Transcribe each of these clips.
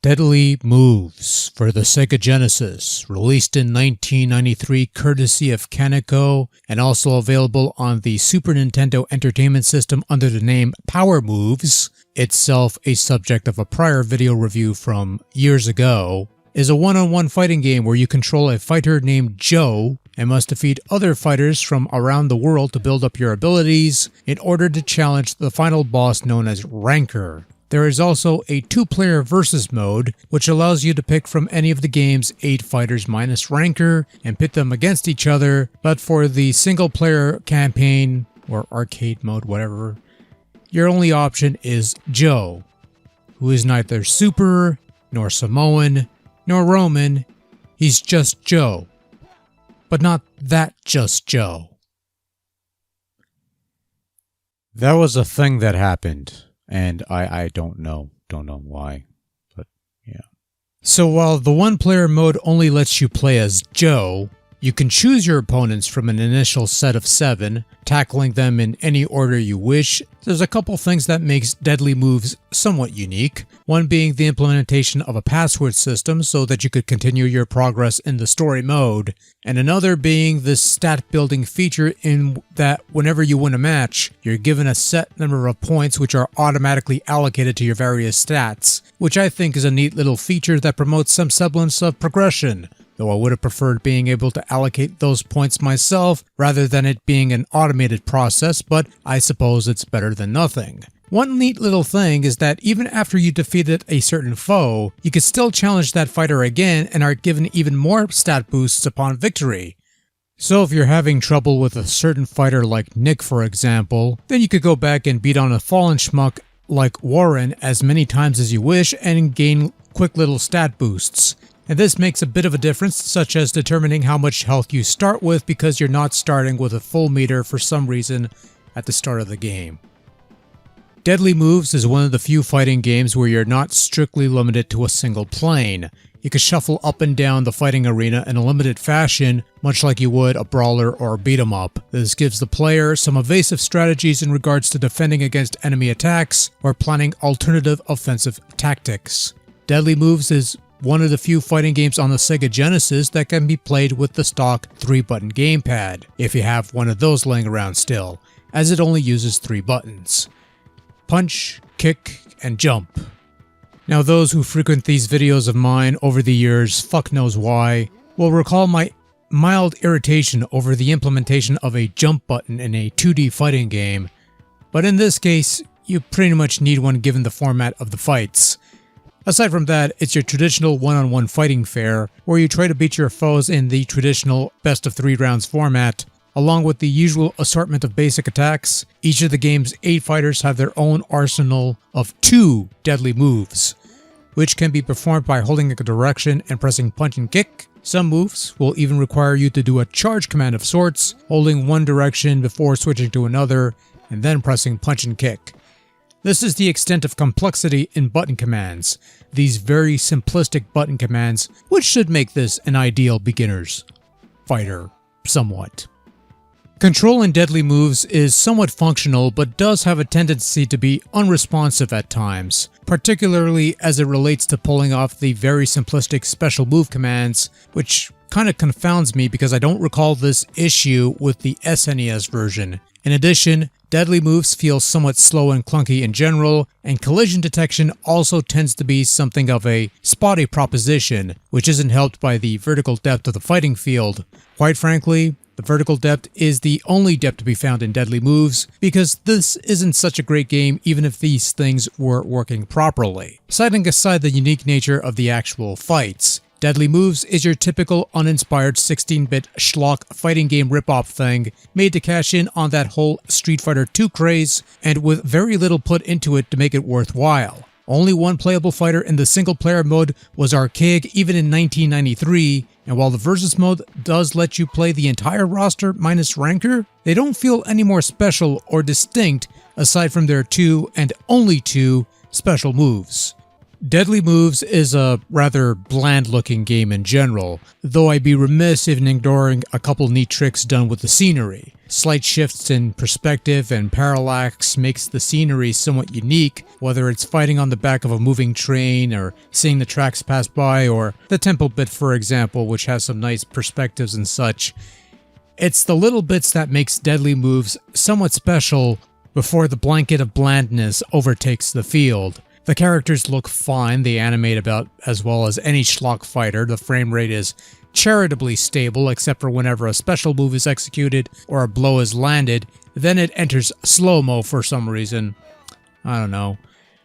Deadly Moves for the Sega Genesis, released in 1993 courtesy of Kaneko, and also available on the Super Nintendo Entertainment System under the name Power Moves, itself a subject of a prior video review from years ago, is a one-on-one fighting game where you control a fighter named Joe and must defeat other fighters from around the world to build up your abilities in order to challenge the final boss known as Ranker. There is also a 2-player versus mode, which allows you to pick from any of the game's 8 fighters minus Ranker and pit them against each other, but for the single-player campaign, or arcade mode, whatever, your only option is Joe, who is neither Super, nor Samoan, nor Roman. He's just Joe. But not that just Joe. That was a thing that happened. And I don't know why, but yeah. So while the one-player mode only lets you play as Joe, you can choose your opponents from an initial set of 7, tackling them in any order you wish. There's a couple things that makes Deadly Moves somewhat unique, one being the implementation of a password system so that you could continue your progress in the story mode, and another being the stat building feature in that whenever you win a match, you're given a set number of points which are automatically allocated to your various stats, which I think is a neat little feature that promotes some semblance of progression. Though I would have preferred being able to allocate those points myself rather than it being an automated process, but I suppose it's better than nothing. One neat little thing is that even after you defeated a certain foe, you can still challenge that fighter again and are given even more stat boosts upon victory. So if you're having trouble with a certain fighter like Nick, for example, then you could go back and beat on a fallen schmuck like Warren as many times as you wish and gain quick little stat boosts. And this makes a bit of a difference, such as determining how much health you start with because you're not starting with a full meter for some reason at the start of the game. Deadly Moves is one of the few fighting games where you're not strictly limited to a single plane. You can shuffle up and down the fighting arena in a limited fashion, much like you would a brawler or a beat 'em up. This gives the player some evasive strategies in regards to defending against enemy attacks or planning alternative offensive tactics. Deadly Moves is one of the few fighting games on the Sega Genesis that can be played with the stock 3-button gamepad, if you have one of those laying around still, as it only uses 3 buttons. Punch, kick, and jump. Now those who frequent these videos of mine over the years, fuck knows why, will recall my mild irritation over the implementation of a jump button in a 2D fighting game, but in this case, you pretty much need one given the format of the fights. Aside from that, it's your traditional one-on-one fighting fare, where you try to beat your foes in the traditional best-of-3 rounds format, along with the usual assortment of basic attacks. Each of the game's 8 fighters have their own arsenal of 2 deadly moves, which can be performed by holding a direction and pressing punch and kick. Some moves will even require you to do a charge command of sorts, holding one direction before switching to another, and then pressing punch and kick. This is the extent of complexity in button commands, these very simplistic button commands, which should make this an ideal beginner's fighter, somewhat. Control in Deadly Moves is somewhat functional, but does have a tendency to be unresponsive at times, particularly as it relates to pulling off the very simplistic special move commands, which kind of confounds me because I don't recall this issue with the SNES version. In addition, Deadly Moves feels somewhat slow and clunky in general, and collision detection also tends to be something of a spotty proposition, which isn't helped by the vertical depth of the fighting field. Quite frankly, the vertical depth is the only depth to be found in Deadly Moves, because this isn't such a great game even if these things were working properly. Setting aside the unique nature of the actual fights, Deadly Moves is your typical uninspired 16-bit schlock fighting game ripoff thing, made to cash in on that whole Street Fighter II craze, and with very little put into it to make it worthwhile. Only one playable fighter in the single-player mode was archaic even in 1993, and while the Versus mode does let you play the entire roster minus Ranker, they don't feel any more special or distinct aside from their 2 and only 2 special moves. Deadly Moves is a rather bland-looking game in general, though I'd be remiss in ignoring a couple neat tricks done with the scenery. Slight shifts in perspective and parallax makes the scenery somewhat unique, whether it's fighting on the back of a moving train or seeing the tracks pass by, or the tempo bit for example, which has some nice perspectives and such. It's the little bits that makes Deadly Moves somewhat special before the blanket of blandness overtakes the field. The characters look fine, they animate about as well as any schlock fighter, the frame rate is charitably stable except for whenever a special move is executed or a blow is landed, then it enters slow-mo for some reason. I don't know.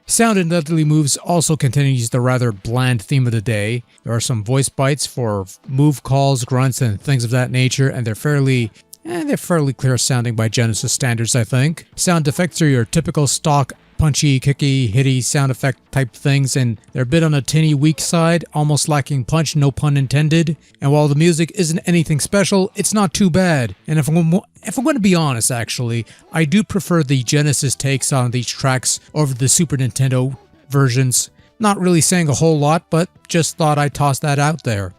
Sound in Deadly Moves also continues the rather bland theme of the day. There are some voice bites for move calls, grunts, and things of that nature, and they're fairly clear sounding by Genesis standards, I think. Sound effects are your typical stock punchy, kicky, hitty sound effect type things, and they're a bit on a tinny weak side, almost lacking punch, no pun intended. And while the music isn't anything special, it's not too bad. And if I'm going to be honest, actually, I do prefer the Genesis takes on these tracks over the Super Nintendo versions. Not really saying a whole lot, but just thought I'd toss that out there.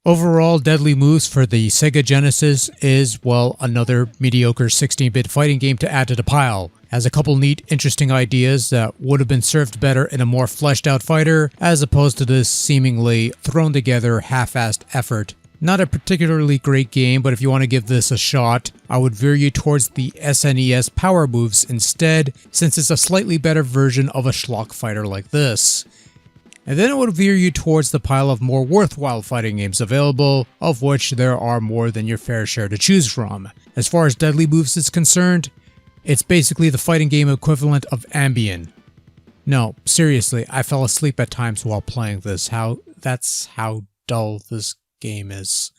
Overall, Deadly Moves for the Sega Genesis is, well, another mediocre 16-bit fighting game to add to the pile. Has a couple neat, interesting ideas that would have been served better in a more fleshed-out fighter, as opposed to this seemingly thrown-together, half-assed effort. Not a particularly great game, but if you want to give this a shot, I would veer you towards the SNES Power Moves instead, since it's a slightly better version of a schlock fighter like this. And then it would veer you towards the pile of more worthwhile fighting games available, of which there are more than your fair share to choose from. As far as Deadly Moves is concerned, it's basically the fighting game equivalent of Ambien. No, seriously, I fell asleep at times while playing this. That's how dull this game is.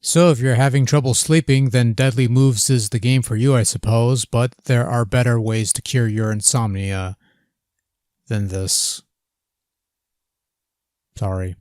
So if you're having trouble sleeping, then Deadly Moves is the game for you, I suppose, but there are better ways to cure your insomnia than this. Sorry.